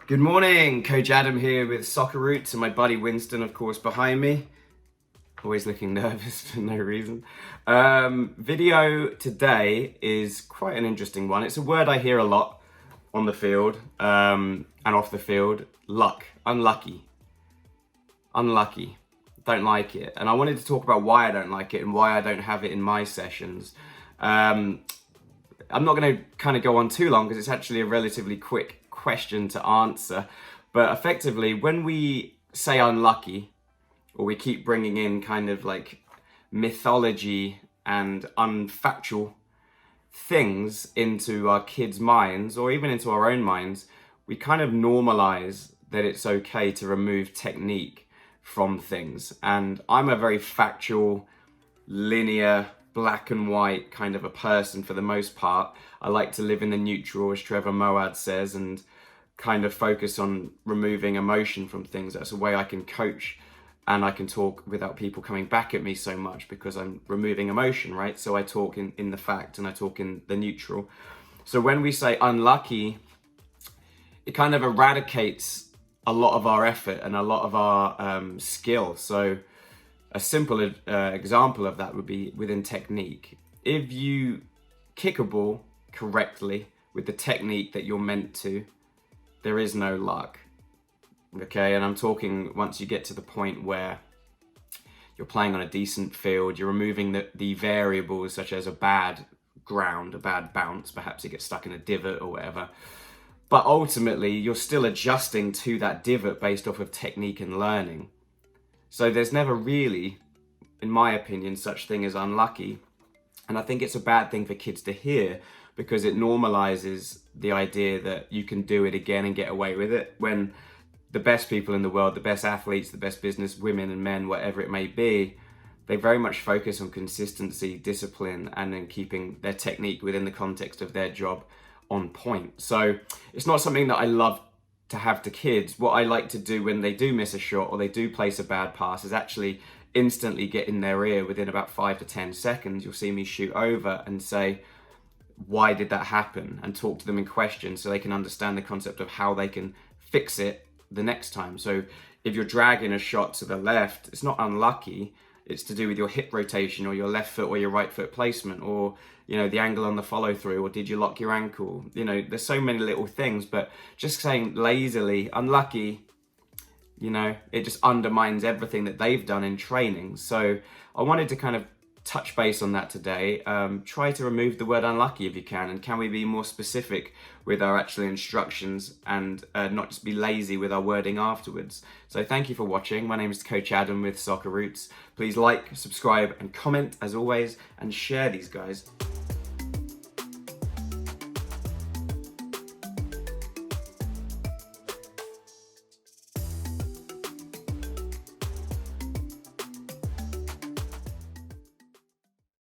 Good morning, Coach Adam here with Soccer Roots and my buddy Winston, of course, behind me. Always looking nervous for no reason. Video today is quite an interesting one. It's a word I hear a lot on the field and off the field. Luck, unlucky, unlucky. Don't like it. And I wanted to talk about why I don't like it and why I don't have it in my sessions. I'm not going to kind of go on too long because it's actually a relatively quick question to answer, but effectively when we say unlucky, or we keep bringing in kind of like mythology and unfactual things into our kids' minds, or even into our own minds, we kind of normalize that it's okay to remove technique from things. And I'm a very factual, linear, black and white kind of a person for the most part. I like to live in the neutral, as Trevor Moawad says, and kind of focus on removing emotion from things. That's a way I can coach and I can talk without people coming back at me so much, because I'm removing emotion, right? So I talk in the fact and I talk in the neutral. So when we say unlucky, it kind of eradicates a lot of our effort and a lot of our skill. So a simple example of that would be within technique. If you kick a ball correctly with the technique that you're meant to, there is no luck. Okay, and I'm talking once you get to the point where you're playing on a decent field, you're removing the variables such as a bad ground, a bad bounce, perhaps it gets stuck in a divot or whatever. But ultimately, you're still adjusting to that divot based off of technique and learning. So there's never really, in my opinion, such thing as unlucky. And I think it's a bad thing for kids to hear, because it normalizes the idea that you can do it again and get away with it, when the best people in the world, the best athletes, the best business women and men, whatever it may be, they very much focus on consistency, discipline, and then keeping their technique within the context of their job on point. So it's not something that I love to have to kids. What I like to do when they do miss a shot or they do place a bad pass is actually instantly get in their ear within about 5 to 10 seconds. You'll see me shoot over and say, why did that happen? And talk to them in questions so they can understand the concept of how they can fix it the next time. So if you're dragging a shot to the left, it's not unlucky. It's to do with your hip rotation or your left foot or your right foot placement, or, you know, the angle on the follow through, or did you lock your ankle? You know, there's so many little things, but just saying lazily, unlucky, you know, it just undermines everything that they've done in training. So I wanted to kind of touch base on that today. Try to remove the word unlucky if you can, and can we be more specific with our actual instructions and not just be lazy with our wording afterwards. So thank you for watching. My name is Coach Adam with Soccer Roots. Please like, subscribe and comment as always, and share these guys.